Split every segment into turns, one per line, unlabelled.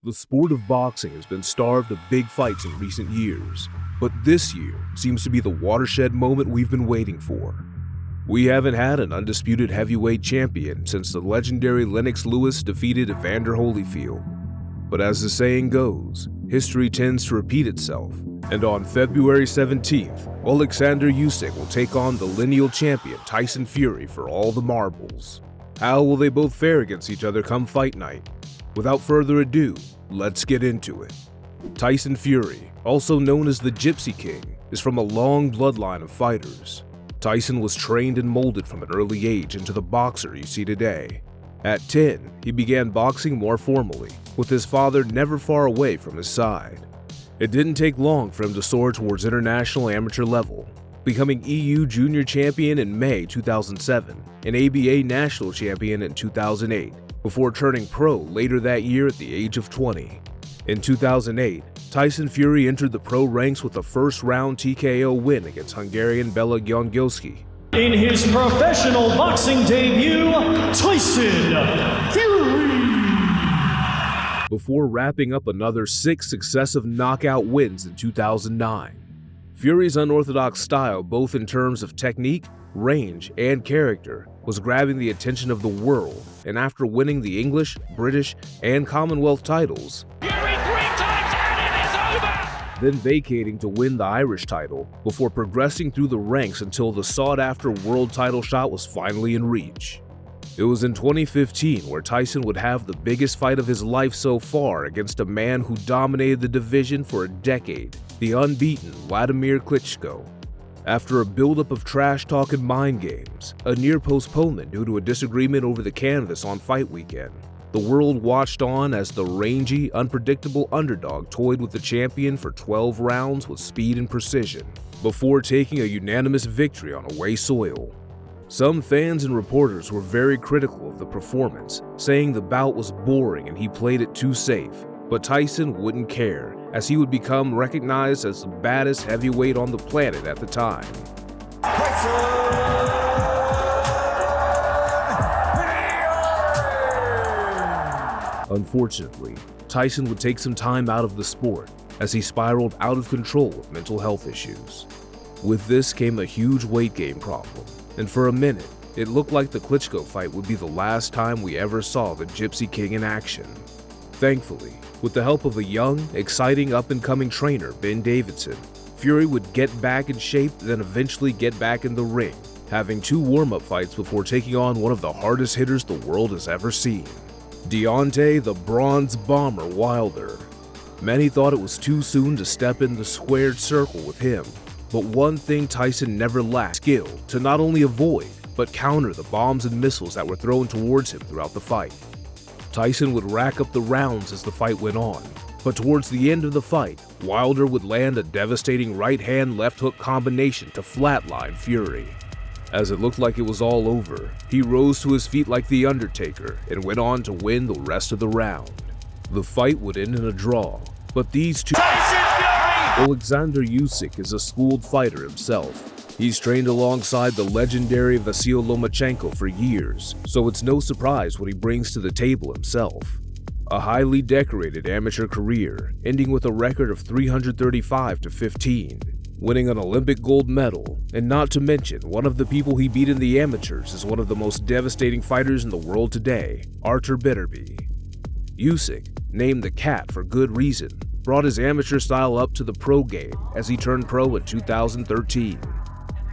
The sport of boxing has been starved of big fights in recent years, but this year seems to be the watershed moment we've been waiting for. We haven't had an undisputed heavyweight champion since the legendary Lennox Lewis defeated Evander Holyfield. But as the saying goes, history tends to repeat itself, and on February 17th, Oleksandr Usyk will take on the lineal champion Tyson Fury for all the marbles. How will they both fare against each other come fight night? Without further ado, let's get into it. Tyson Fury, also known as the Gypsy King, is from a long bloodline of fighters. Tyson was trained and molded from an early age into the boxer you see today. At 10, he began boxing more formally, with his father never far away from his side. It didn't take long for him to soar towards international amateur level, becoming EU Junior Champion in May 2007 and ABA National Champion in 2008, before turning pro later that year at the age of 20. In 2008, Tyson Fury entered the pro ranks with a first-round TKO win against Hungarian Bela Gyongyoski.
In his professional boxing debut, Tyson Fury!
Before wrapping up another 6 successive knockout wins in 2009. Fury's unorthodox style, both in terms of technique, range, and character, was grabbing the attention of the world, and after winning the English, British, and Commonwealth titles,
Fury 3 times and it is over!
Then vacating to win the Irish title, before progressing through the ranks until the sought-after world title shot was finally in reach. It was in 2015 where Tyson would have the biggest fight of his life so far against a man who dominated the division for a decade, the unbeaten Wladimir Klitschko. After a buildup of trash talk and mind games, a near postponement due to a disagreement over the canvas on fight weekend, the world watched on as the rangy, unpredictable underdog toyed with the champion for 12 rounds with speed and precision, before taking a unanimous victory on away soil. Some fans and reporters were very critical of the performance, saying the bout was boring and he played it too safe. But Tyson wouldn't care, as he would become recognized as the baddest heavyweight on the planet at the time. Unfortunately, Tyson would take some time out of the sport as he spiraled out of control with mental health issues. With this came a huge weight gain problem, and for a minute, it looked like the Klitschko fight would be the last time we ever saw the Gypsy King in action. Thankfully, with the help of a young, exciting up-and-coming trainer, Ben Davidson, Fury would get back in shape, then eventually get back in the ring, having 2 warm-up fights before taking on one of the hardest hitters the world has ever seen, Deontay the Bronze Bomber Wilder. Many thought it was too soon to step in the squared circle with him, but one thing Tyson never lacked: skill to not only avoid, but counter the bombs and missiles that were thrown towards him throughout the fight. Tyson would rack up the rounds as the fight went on, but towards the end of the fight, Wilder would land a devastating right-hand left-hook combination to flatline Fury. As it looked like it was all over, he rose to his feet like The Undertaker and went on to win the rest of the round. The fight would end in a draw, but these two— Oleksandr Usyk is a schooled fighter himself. He's trained alongside the legendary Vasyl Lomachenko for years, so it's no surprise what he brings to the table himself. A highly decorated amateur career, ending with a record of 335-15, winning an Olympic gold medal, and not to mention one of the people he beat in the amateurs is one of the most devastating fighters in the world today, Artur Beterbiev. Usyk, named the Cat for good reason, brought his amateur style up to the pro game as he turned pro in 2013.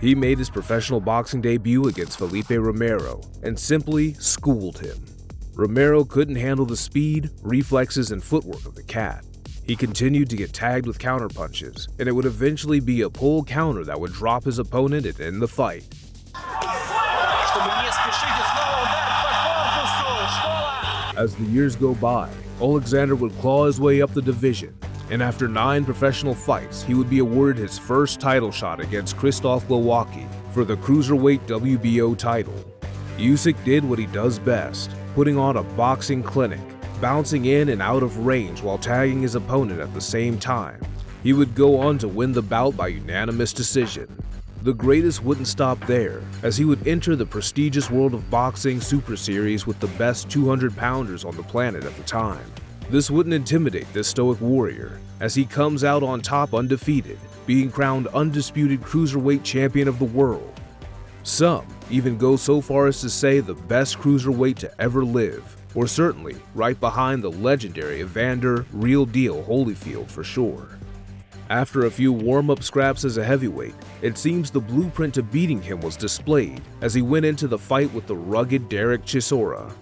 He made his professional boxing debut against Felipe Romero and simply schooled him. Romero couldn't handle the speed, reflexes, and footwork of the Cat. He continued to get tagged with counterpunches, and it would eventually be a pull counter that would drop his opponent and end the fight. As the years go by, Oleksandr would claw his way up the division, and after 9 professional fights, he would be awarded his first title shot against Krzysztof Glowacki for the cruiserweight WBO title. Usyk did what he does best, putting on a boxing clinic, bouncing in and out of range while tagging his opponent at the same time. He would go on to win the bout by unanimous decision. The greatest wouldn't stop there, as he would enter the prestigious World of Boxing Super Series with the best 200-pounders on the planet at the time. This wouldn't intimidate this stoic warrior, as he comes out on top undefeated, being crowned undisputed cruiserweight champion of the world. Some even go so far as to say the best cruiserweight to ever live, or certainly right behind the legendary Evander Real Deal Holyfield for sure. After a few warm-up scraps as a heavyweight, it seems the blueprint to beating him was displayed as he went into the fight with the rugged Derek Chisora.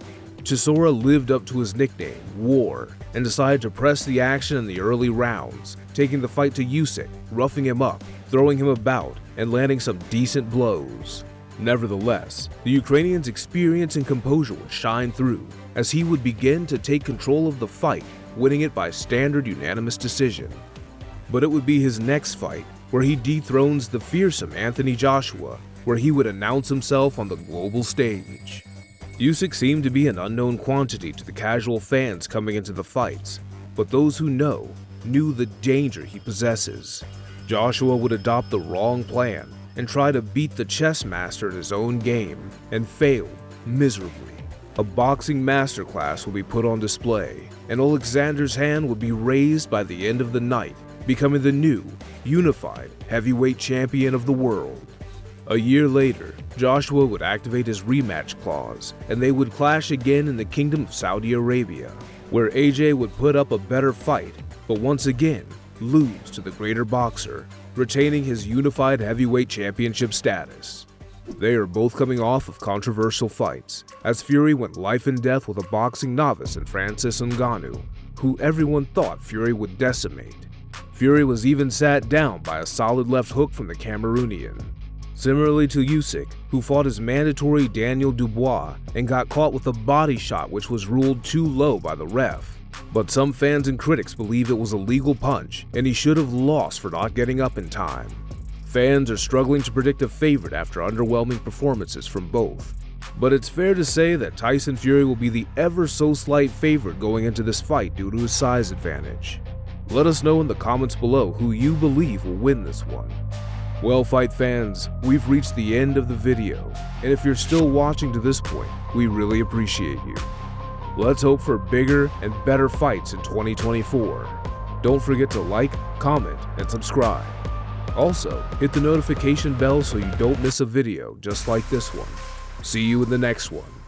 Chisora lived up to his nickname, War, and decided to press the action in the early rounds, taking the fight to Usyk, roughing him up, throwing him about, and landing some decent blows. Nevertheless, the Ukrainian's experience and composure would shine through, as he would begin to take control of the fight, winning it by standard unanimous decision. But it would be his next fight, where he dethrones the fearsome Anthony Joshua, where he would announce himself on the global stage. Usyk seemed to be an unknown quantity to the casual fans coming into the fights, but those who knew the danger he possesses. Joshua would adopt the wrong plan and try to beat the chess master in his own game, and failed miserably. A boxing masterclass will be put on display, and Oleksandr's hand would be raised by the end of the night, becoming the new, unified heavyweight champion of the world. A year later, Joshua would activate his rematch clause, and they would clash again in the Kingdom of Saudi Arabia, where AJ would put up a better fight, but once again lose to the greater boxer, retaining his unified heavyweight championship status. They are both coming off of controversial fights, as Fury went life and death with a boxing novice in Francis Ngannou, who everyone thought Fury would decimate. Fury was even sat down by a solid left hook from the Cameroonian. Similarly to Usyk, who fought his mandatory Daniel Dubois and got caught with a body shot which was ruled too low by the ref. But some fans and critics believe it was a legal punch and he should have lost for not getting up in time. Fans are struggling to predict a favorite after underwhelming performances from both. But it's fair to say that Tyson Fury will be the ever so slight favorite going into this fight due to his size advantage. Let us know in the comments below who you believe will win this one. Well, fight fans, we've reached the end of the video, and if you're still watching to this point, we really appreciate you. Let's hope for bigger and better fights in 2024. Don't forget to like, comment, and subscribe. Also, hit the notification bell so you don't miss a video just like this one. See you in the next one.